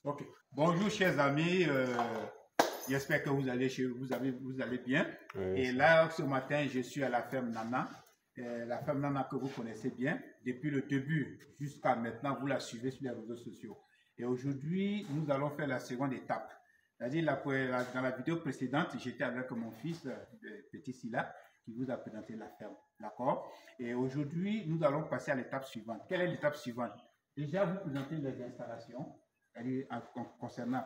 Ok. Bonjour chers amis, j'espère que vous allez bien. Oui, Et là, ce matin, je suis à la ferme Nana. La ferme Nana que vous connaissez bien. Depuis le début jusqu'à maintenant, vous la suivez sur les réseaux sociaux. Et aujourd'hui, nous allons faire la seconde étape. C'est-à-dire, dans la vidéo précédente, j'étais avec mon fils, petit Silla, qui vous a présenté la ferme. D'accord? Et aujourd'hui, nous allons passer à l'étape suivante. Quelle est l'étape suivante? Déjà, vous présentez les installations, concernant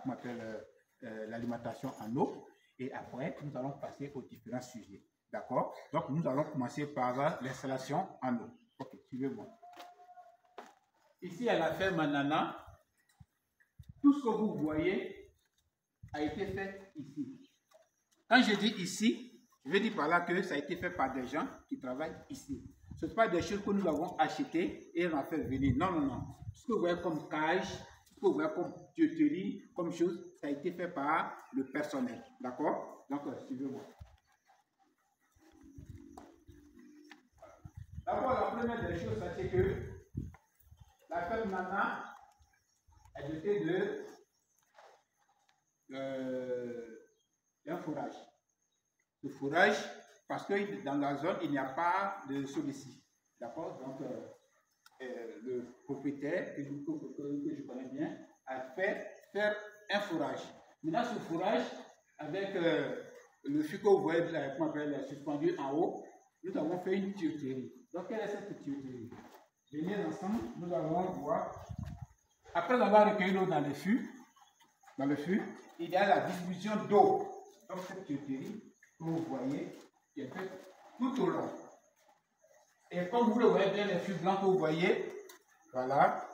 l'alimentation en eau. Et après, nous allons passer aux différents sujets. D'accord? Donc, nous allons commencer par l'installation en eau. Ok, suivez-moi. Ici, à la ferme Nana, tout ce que vous voyez a été fait ici. Quand je dis ici, je veux dire par là que ça a été fait par des gens qui travaillent ici. Ce ne sont pas des choses que nous avons achetées et on a fait venir. Non, non, non. Ce que vous voyez comme cage, ce que vous voyez comme tuyauterie, comme chose, ça a été fait par le personnel. D'accord? Donc, suivez-moi. D'abord, la première des choses, c'est que la ferme Nana est dotée d'un fourrage. Le fourrage, parce que dans la zone, il n'y a pas de celui-ci. D'accord? Donc, le propriétaire, que je connais bien, a fait faire un fourrage. Maintenant, ce fourrage, avec le fil que vous voyez suspendu en haut, nous avons fait une tuyauterie. Donc, quelle est cette tuyauterie? Venez ensemble, nous allons voir. Après avoir recueilli l'eau dans le fût, il y a la distribution d'eau. Donc, cette tuyauterie que vous voyez, qui est faite tout au long. Et comme vous le voyez bien, les fûts blancs que vous voyez, voilà.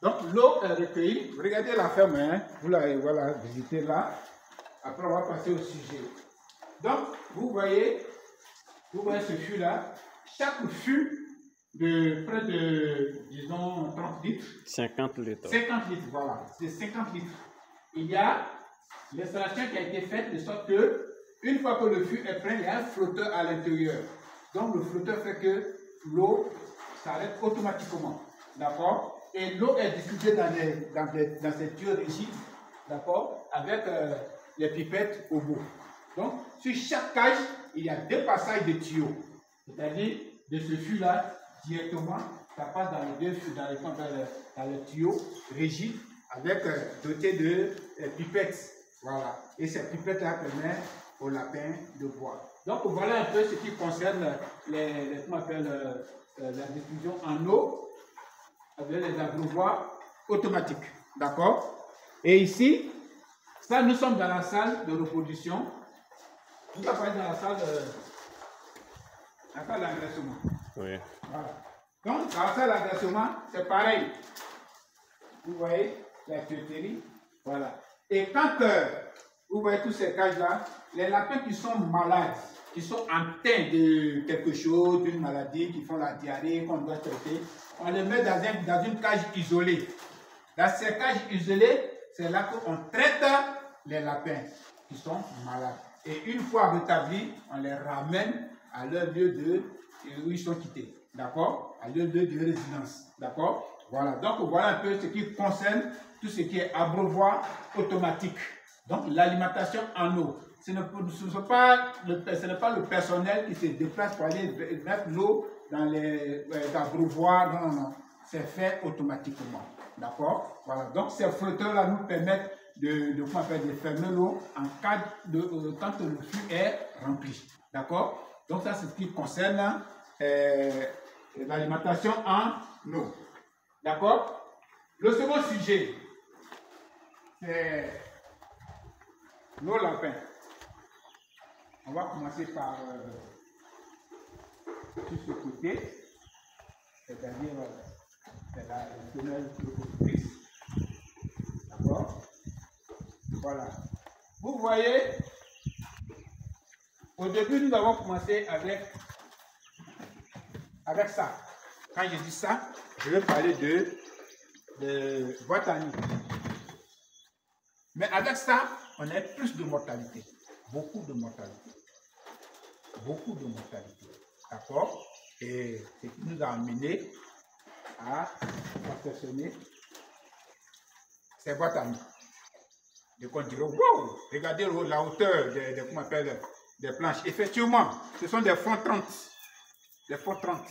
Donc, l'eau est recueillie. Regardez la ferme, hein? Vous l'avez voilà, visité là. Après, on va passer au sujet. Donc, vous voyez ce fût-là. Chaque fût de près de, disons, 30 litres. 50 litres. 50 litres, voilà. C'est 50 litres. Il y a l'installation qui a été faite de sorte que, une fois que le fût est plein, il y a un flotteur à l'intérieur. Donc, le flotteur fait que l'eau s'arrête automatiquement. D'accord? Et l'eau est distribuée dans ces tuyaux rigides, d'accord? Avec les pipettes au bout. Donc, sur chaque cage, il y a 2 passages de tuyaux. C'est-à-dire, de ce fût-là, directement, ça passe dans les 2 fûts, dans les tuyaux rigides, avec doté de pipettes. Voilà. Et ces pipettes-là permettent aux lapins de boire. Donc, voilà un peu ce qui concerne la diffusion en eau avec les abreuvoirs automatiques. D'accord? Et ici, ça, nous sommes dans la salle de reproduction. Nous sommes dans la salle d'engraissement. Oui. Voilà. Donc, dans la salle d'engraissement, c'est pareil. Vous voyez la tuyauterie. Voilà. Et quand vous voyez tous ces cages-là, les lapins qui sont malades, qui sont atteints de quelque chose, d'une maladie, qui font la diarrhée, qu'on doit traiter, on les met dans une cage isolée. Dans ces cages isolées, c'est là qu'on traite les lapins qui sont malades. Et une fois rétablis, on les ramène à leur lieu où ils sont quittés. D'accord? À leur lieu de résidence. D'accord? Voilà. Donc, voilà un peu ce qui concerne tout ce qui est abreuvoir automatique. Donc, l'alimentation en eau. Ce n'est pas le personnel qui se déplace pour aller mettre l'eau dans les abreuvoirs. Non, non, non. C'est fait automatiquement. D'accord? Voilà. Donc, ces flotteurs-là nous permettent de fermer l'eau en cas de quand le flux est rempli. D'accord? Donc, ça, c'est ce qui concerne l'alimentation en eau. D'accord? Le second sujet, c'est nos lapins. On va commencer par sur ce côté, c'est-à-dire la femelle reproductrice. D'accord? Voilà. Vous voyez, au début, nous avons commencé avec ça. Quand je dis ça, je vais parler de boîte à nid. Mais avec ça, on a plus de mortalité. Beaucoup de mortalité. Beaucoup de mortalité. D'accord? Et ce qui nous a amené à perfectionner c'est votre ami. Donc on dirait, wow, regardez la hauteur comment on appelle, des planches. Effectivement, ce sont des fonds 30. Des fonds 30.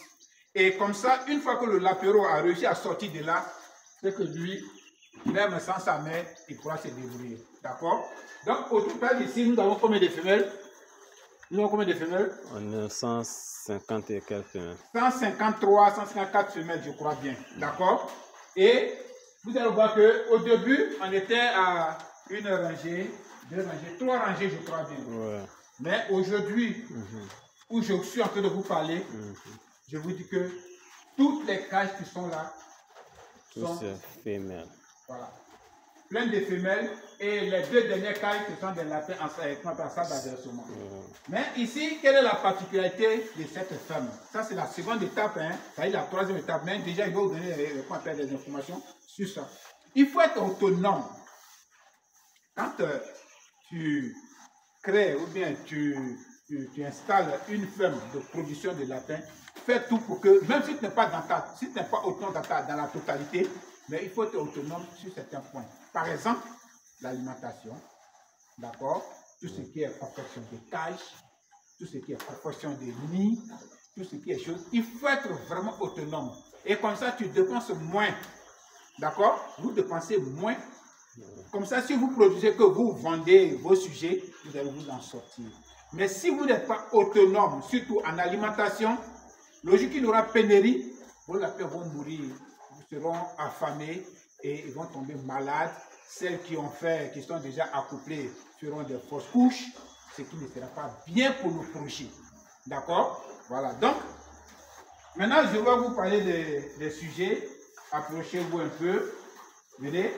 Et comme ça, une fois que le lapéro a réussi à sortir de là, c'est que lui, même sans sa mère, il pourra se débrouiller. D'accord? Donc, au total, ici, nous avons combien de femelles? Nous avons combien de femelles? On a 150 et quelques femelles. 153, 154 femelles, je crois bien. D'accord? Et vous allez voir qu'au début, on était à une rangée, deux rangées, trois rangées, je crois bien. Ouais. Mais aujourd'hui, où je suis en train de vous parler, je vous dis que toutes les cages qui sont là sont femelles. Voilà. Plein de femelles. Et les deux dernières cages, ce sont des lapins en salle d'aversement. Mais ici, quelle est la particularité de cette ferme? Ça, c'est la seconde étape, hein. Ça est la troisième étape. Mais déjà, il va vous donner des informations sur ça. Il faut être autonome. Quand tu crées ou bien tu installes une ferme de production de lapins, fais tout pour que, même si tu n'es pas autonome dans la totalité, mais il faut être autonome sur certains points. Par exemple, l'alimentation, d'accord, tout ce qui est confection des cages, tout ce qui est confection des nids, tout ce qui est chose, il faut être vraiment autonome. Et comme ça, tu dépenses moins, d'accord, vous dépensez moins. Comme ça, si vous produisez que vous vendez vos sujets, vous allez vous en sortir. Mais si vous n'êtes pas autonome, surtout en alimentation, logique qu'il y aura pénurie, vos lapins vont mourir, vous seront affamés et ils vont tomber malades. Celles qui sont déjà accouplées feront des fausses couches, ce qui ne sera pas bien pour le projet. D'accord? Voilà. Donc, maintenant, je vais vous parler des sujets. Approchez-vous un peu. Venez.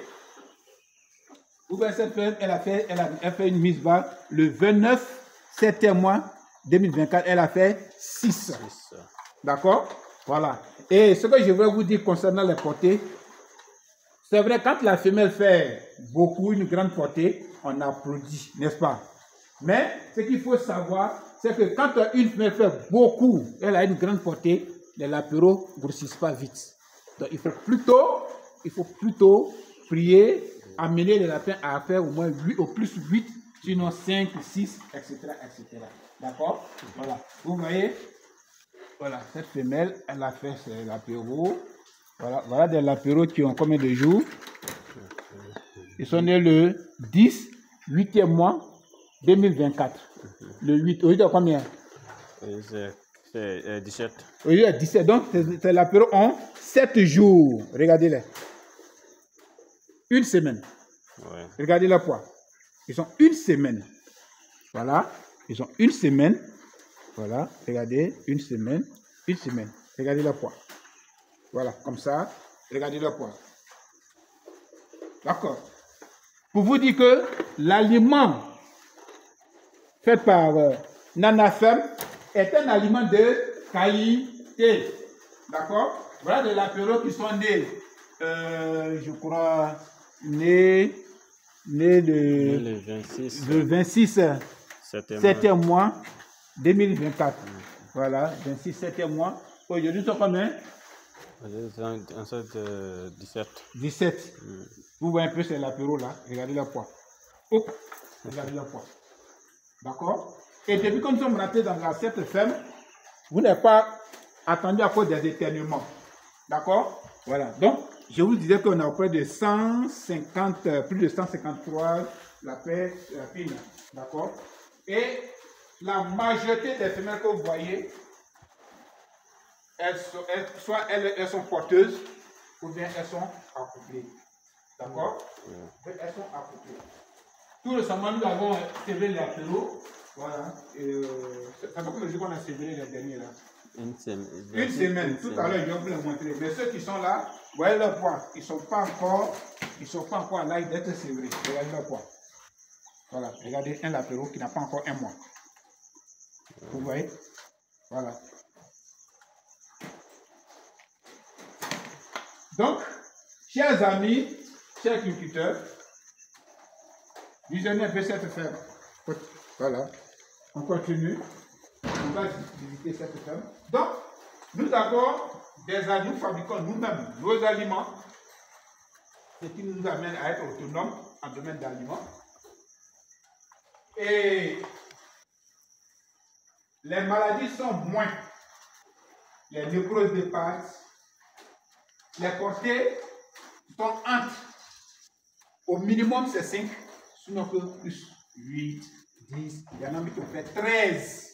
Vous voyez cette femme, elle a fait une mise bas le 29 septembre 2024. Elle a fait 6. D'accord? Voilà. Et ce que je vais vous dire concernant les portées, c'est vrai, quand la femelle fait beaucoup, une grande portée, on applaudit, n'est-ce pas? Mais ce qu'il faut savoir, c'est que quand une femelle fait beaucoup, elle a une grande portée, les lapéros ne grossissent pas vite. Donc il faut plutôt prier, amener les lapins à faire au moins 8, au plus 8, sinon 5, 6, etc. etc. D'accord? Voilà. Vous voyez? Voilà, cette femelle, elle a fait ses lapéros. Voilà des lapéros qui ont combien de jours? Ils sont nés le 10, 8e mois 2024. Le 8, aujourd'hui, combien? C'est 17. Aujourd'hui, 17. Donc, ces lapéros ont 7 jours. Regardez-les. Une semaine. Ouais. Regardez le poids. Ils ont une semaine. Voilà. Ils ont une semaine. Voilà. Regardez. Une semaine. Une semaine. Regardez le poids. Voilà. Comme ça. Regardez le poids. D'accord. Pour vous dire que l'aliment fait par Nana Ferme est un aliment de qualité. D'accord? Voilà des lapéros qui sont nés, je crois, nés le 26 7e mois 2024. Voilà, 26 7e mois. Aujourd'hui, c'est combien? De 17. 17. Vous voyez un peu ces lapéros là. Regardez le poids. Hop, regardez le poids. D'accord? Et depuis que nous sommes rentrés dans cette ferme, vous n'avez pas attendu à cause des éternuements. D'accord? Voilà. Donc, je vous disais qu'on a près de 150, plus de 153 lapines. D'accord? Et la majorité des femelles que vous voyez, elles sont porteuses ou bien elles sont accouplées. D'accord? Elles sont accouplées. Tout récemment, nous avons sévré les lapéros. Voilà. C'est pas comme qu'on a sévré les derniers là. Une semaine. Une semaine. Tout à l'heure, je vais vous les montrer. Mais ceux qui sont là, vous voyez leur poids. Ils ne sont pas encore à l'âge d'être sévrés. Regardez leur poids. Voilà. Regardez un lapéro qui n'a pas encore un mois. Vous voyez? Voilà. Donc, chers amis, chers cultivateurs, visionnez un peu cette ferme. Voilà. On continue. On va visiter cette ferme. Donc, nous avons des aliments, nous fabriquons nous-mêmes nos aliments. ce qui nous amène à être autonomes en domaine d'aliments. Et les maladies sont moins. Les nécroses de pattes, les portées sont entre. Au minimum, c'est 5, sinon plus 8, 10, il y en a qui ont fait 13.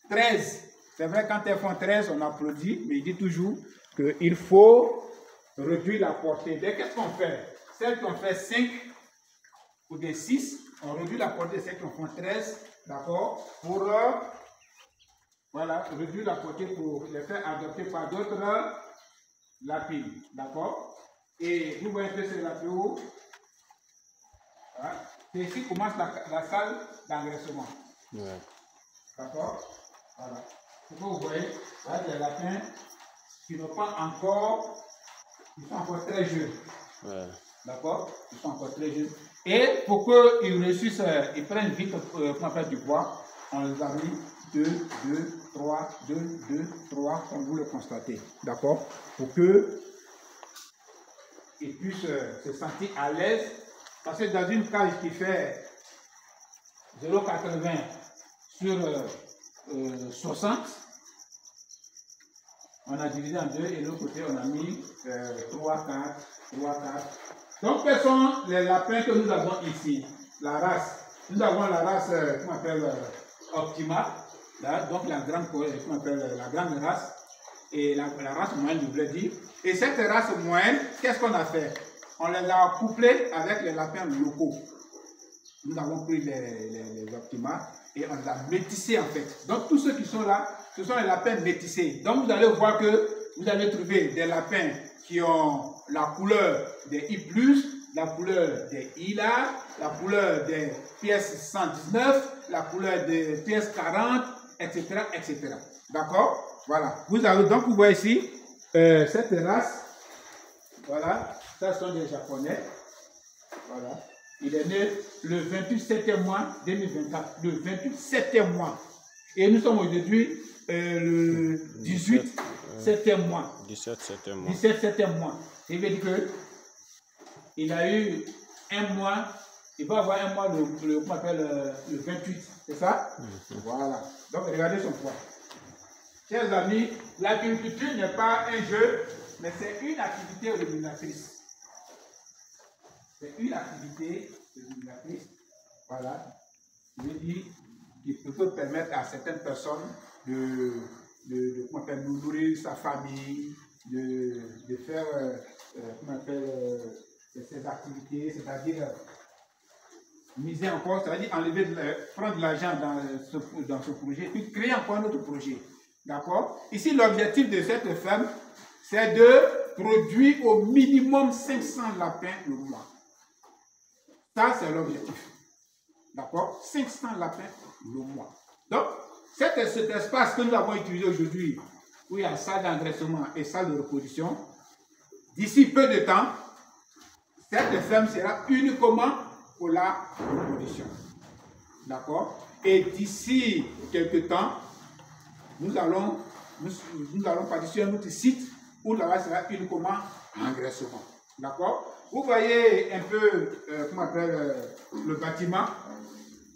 13. C'est vrai, quand elles font 13, on applaudit, mais il dit toujours qu'il faut réduire la portée. Qu'est-ce qu'on fait? Celles qui ont fait 5 ou des 6, on réduit la portée de celles qui en font 13, d'accord? Pour voilà, réduire la portée pour les faire adopter par d'autres lapines, d'accord? Et vous voyez que c'est la plus haut. Voilà. C'est ici commence la salle d'engraissement. Ouais. D'accord? Voilà. C'est vous voyez, là, les lapins qui n'ont pas encore, ils sont encore très jeunes. Ouais. D'accord? Ils sont encore très jeunes. Et pour qu'ils réussissent, ils prennent vite pour faire du poids, on les a mis 2, 2, 3, 2, 2, 3, comme vous le constatez. D'accord? Pour qu'ils puissent se sentir à l'aise. Parce que dans une cage qui fait 0,80 sur 60, on a divisé en deux et de l'autre côté on a mis 3, 4, 3, 4. Donc quels sont les lapins que nous avons ici? La race. Nous avons la race qu'on appelle Optima, là, donc la grande qu'on appelle la grande race, et la race moyenne, je voulais dire. Et cette race moyenne, qu'est-ce qu'on a fait? On les a couplés avec les lapins locaux. Nous avons pris les Optima et on les a métissés en fait. Donc tous ceux qui sont là, ce sont les lapins métissés. Donc vous allez voir que vous allez trouver des lapins qui ont la couleur des I+, la couleur des ILA, la couleur des pièces 119, la couleur des pièces 40, etc. etc. D'accord? Voilà. Vous avez, donc vous voyez ici, cette race, voilà, ça sont des Japonais. Voilà. Il est né le 28 septembre mois 2024. Le 28 septembre mois. Et nous sommes aujourd'hui le 18 septembre mois. 17 septembre mois. 17 septembre mois. Il veut dire que il a eu un mois, il va avoir un mois comment on appelle, le 28, c'est ça? Voilà. Donc regardez son poids. Chers amis, l'agriculture n'est pas un jeu, mais c'est une activité rémunératrice. C'est une activité rémunératrice. Voilà. Je veux dire qu'il peut permettre à certaines personnes de nourrir sa famille, de faire ces activités, c'est-à-dire miser encore, c'est-à-dire enlever, prendre de l'argent dans ce projet, puis créer encore un autre projet. D'accord? Ici, l'objectif de cette ferme, c'est de produire au minimum 500 lapins le mois. Ça, c'est l'objectif. D'accord? 500 lapins le mois. Donc, cet espace que nous avons utilisé aujourd'hui, où il y a salle d'engraissement et salle de reproduction, d'ici peu de temps, cette ferme sera uniquement pour la reproduction. D'accord? Et d'ici quelques temps, nous allons partir sur un autre site où là-bas sera uniquement engraissement. D'accord? Vous voyez un peu comment on appelle le bâtiment.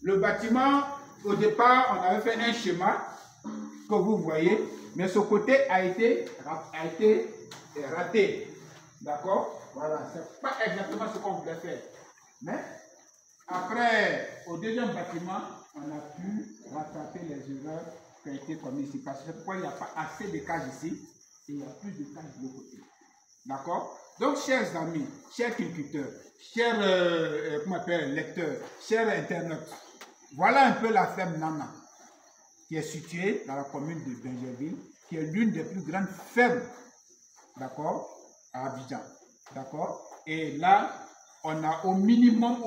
Le bâtiment, au départ, on avait fait un schéma que vous voyez, mais ce côté a été raté. D'accord? Voilà, c'est pas exactement ce qu'on voulait faire. Mais après, au deuxième bâtiment, on a pu rattraper les erreurs qui ont été commises ici. Parce que pourquoi il n'y a pas assez de cages ici et il y a plus de cages de l'autre côté. D'accord? Donc, chers amis, chers cultivateurs, chers lecteurs, chers internautes, voilà un peu la ferme Nana qui est située dans la commune de Bingerville, qui est l'une des plus grandes fermes, d'accord, à Abidjan. D'accord? Et là, on a au minimum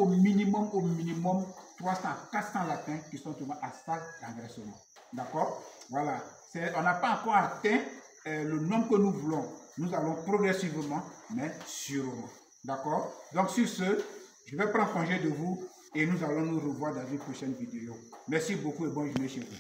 300 à 400 lapins qui sont à salle d'engraissement. D'accord? Voilà. On n'a pas encore atteint le nombre que nous voulons. Nous allons progressivement, mais sûrement. D'accord? Donc sur ce, je vais prendre congé de vous et nous allons nous revoir dans une prochaine vidéo. Merci beaucoup et bonne journée chez vous.